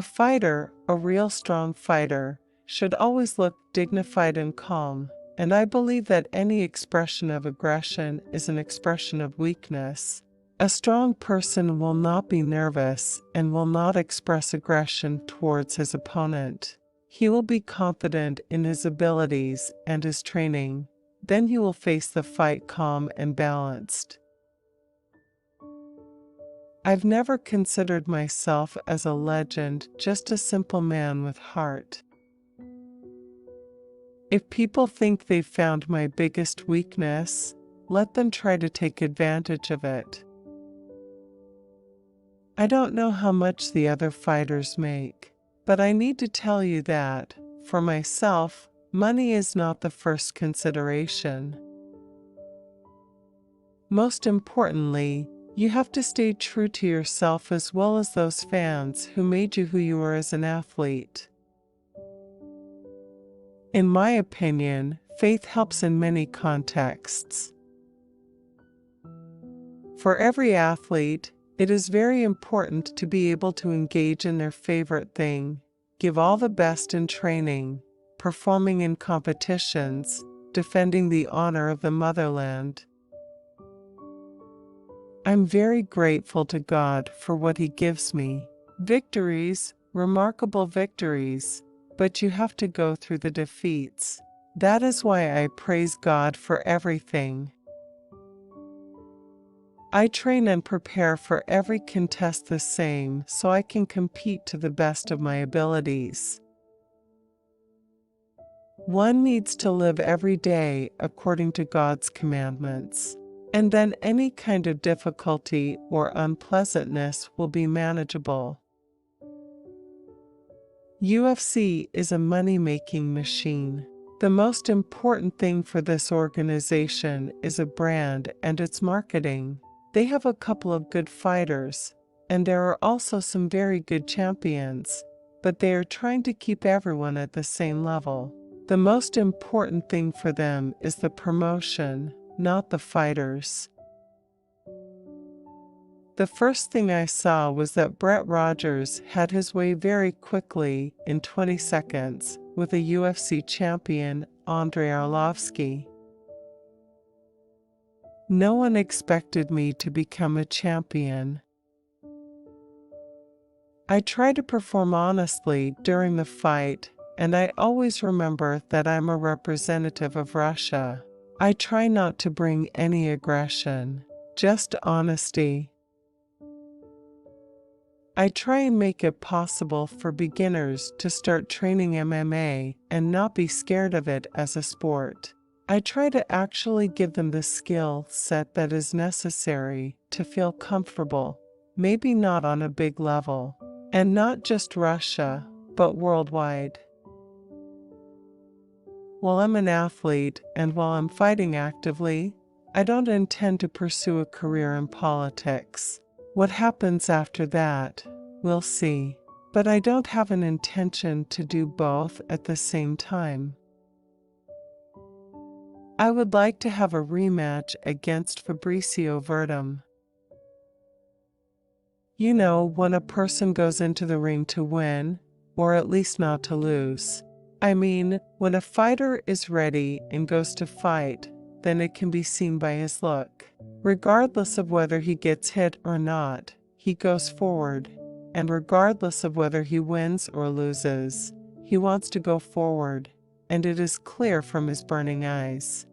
A fighter, a real strong fighter, should always look dignified and calm, and I believe that any expression of aggression is an expression of weakness. A strong person will not be nervous and will not express aggression towards his opponent. He will be confident in his abilities and his training. Then he will face the fight calm and balanced. I've never considered myself as a legend, just a simple man with heart. If people think they've found my biggest weakness, let them try to take advantage of it. I don't know how much the other fighters make, but I need to tell you that, for myself, money is not the first consideration. Most importantly, you have to stay true to yourself as well as those fans who made you who you are as an athlete. In my opinion, faith helps in many contexts. For every athlete, it is very important to be able to engage in their favorite thing, give all the best in training, performing in competitions, defending the honor of the motherland. I'm very grateful to God for what He gives me. Victories, remarkable victories, but you have to go through the defeats. That is why I praise God for everything. I train and prepare for every contest the same so I can compete to the best of my abilities. One needs to live every day according to God's commandments, and then any kind of difficulty or unpleasantness will be manageable. UFC is a money-making machine. The most important thing for this organization is a brand and its marketing. They have a couple of good fighters, and there are also some very good champions, but they are trying to keep everyone at the same level. The most important thing for them is the promotion, not the fighters. The first thing I saw was that Brett Rogers had his way very quickly in 20 seconds with a UFC champion, Andrei Arlovsky. No one expected me to become a champion. I try to perform honestly during the fight, and I always remember that I'm a representative of Russia. I try not to bring any aggression, just honesty. I try and make it possible for beginners to start training MMA and not be scared of it as a sport. I try to actually give them the skill set that is necessary to feel comfortable, maybe not on a big level, and not just Russia, but worldwide. While I'm an athlete and while I'm fighting actively, I don't intend to pursue a career in politics. What happens after that, we'll see. But I don't have an intention to do both at the same time. I would like to have a rematch against Fabricio Verdum. You know, when a person goes into the ring to win, or at least not to lose. I mean, when a fighter is ready and goes to fight, then it can be seen by his look. Regardless of whether he gets hit or not, he goes forward, and regardless of whether he wins or loses, he wants to go forward, and it is clear from his burning eyes.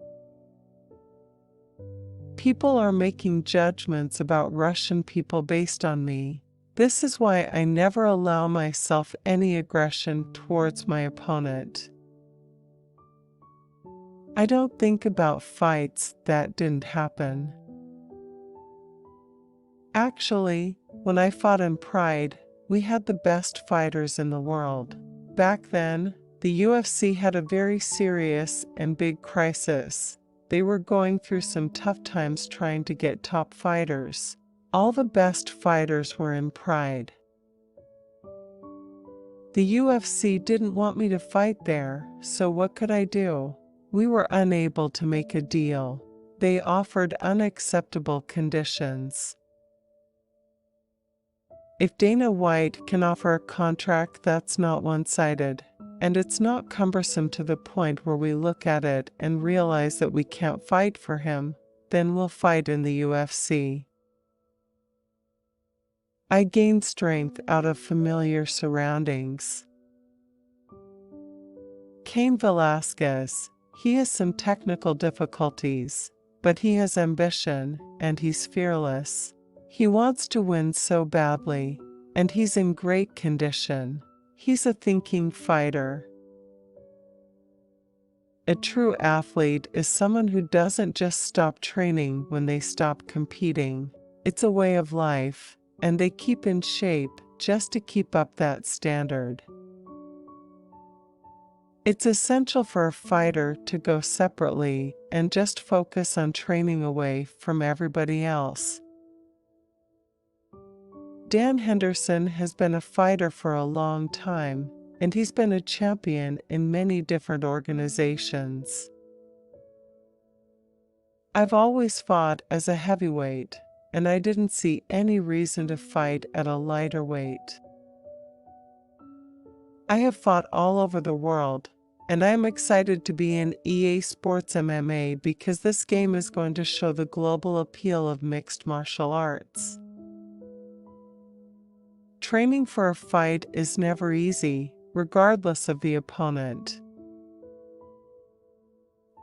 People are making judgments about Russian people based on me. This is why I never allow myself any aggression towards my opponent. I don't think about fights that didn't happen. Actually, when I fought in Pride, we had the best fighters in the world. Back then, the UFC had a very serious and big crisis. They were going through some tough times trying to get top fighters. All the best fighters were in Pride. The UFC didn't want me to fight there, so what could I do? We were unable to make a deal. They offered unacceptable conditions. If Dana White can offer a contract that's not one-sided, and it's not cumbersome to the point where we look at it and realize that we can't fight for him, then we'll fight in the UFC. I gain strength out of familiar surroundings. Cain Velasquez, he has some technical difficulties, but he has ambition, and he's fearless. He wants to win so badly, and he's in great condition. He's a thinking fighter. A true athlete is someone who doesn't just stop training when they stop competing. It's a way of life, and they keep in shape just to keep up that standard. It's essential for a fighter to go separately and just focus on training away from everybody else. Dan Henderson has been a fighter for a long time, and he's been a champion in many different organizations. I've always fought as a heavyweight, and I didn't see any reason to fight at a lighter weight. I have fought all over the world, and I am excited to be in EA Sports MMA because this game is going to show the global appeal of mixed martial arts. Training for a fight is never easy, regardless of the opponent.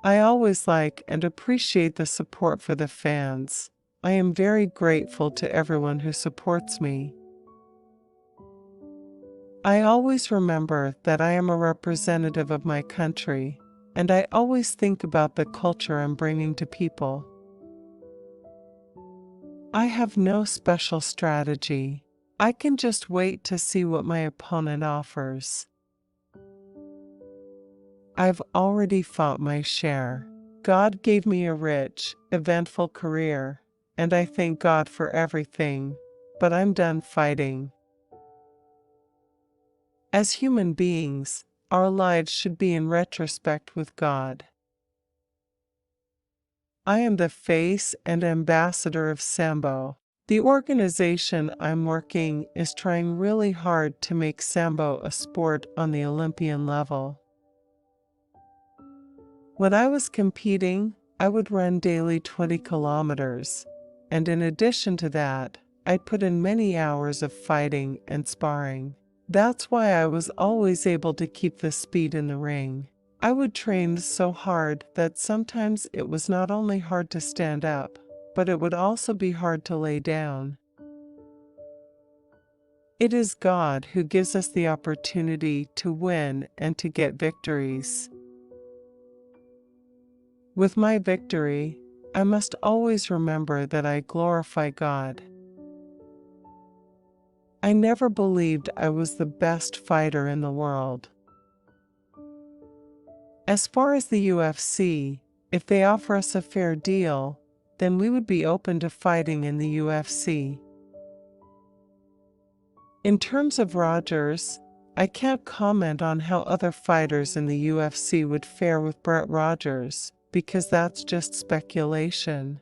I always like and appreciate the support for the fans. I am very grateful to everyone who supports me. I always remember that I am a representative of my country, and I always think about the culture I'm bringing to people. I have no special strategy. I can just wait to see what my opponent offers. I've already fought my share. God gave me a rich, eventful career, and I thank God for everything, but I'm done fighting. As human beings, our lives should be in retrospect with God. I am the face and ambassador of Sambo. The organization I'm working is trying really hard to make Sambo a sport on the Olympian level. When I was competing, I would run daily 20 kilometers, and in addition to that, I'd put in many hours of fighting and sparring. That's why I was always able to keep the speed in the ring. I would train so hard that sometimes it was not only hard to stand up, but it would also be hard to lay down. It is God who gives us the opportunity to win and to get victories. With my victory, I must always remember that I glorify God. I never believed I was the best fighter in the world. As far as the UFC, if they offer us a fair deal, then we would be open to fighting in the UFC. In terms of Rogers, I can't comment on how other fighters in the UFC would fare with Brett Rogers, because that's just speculation.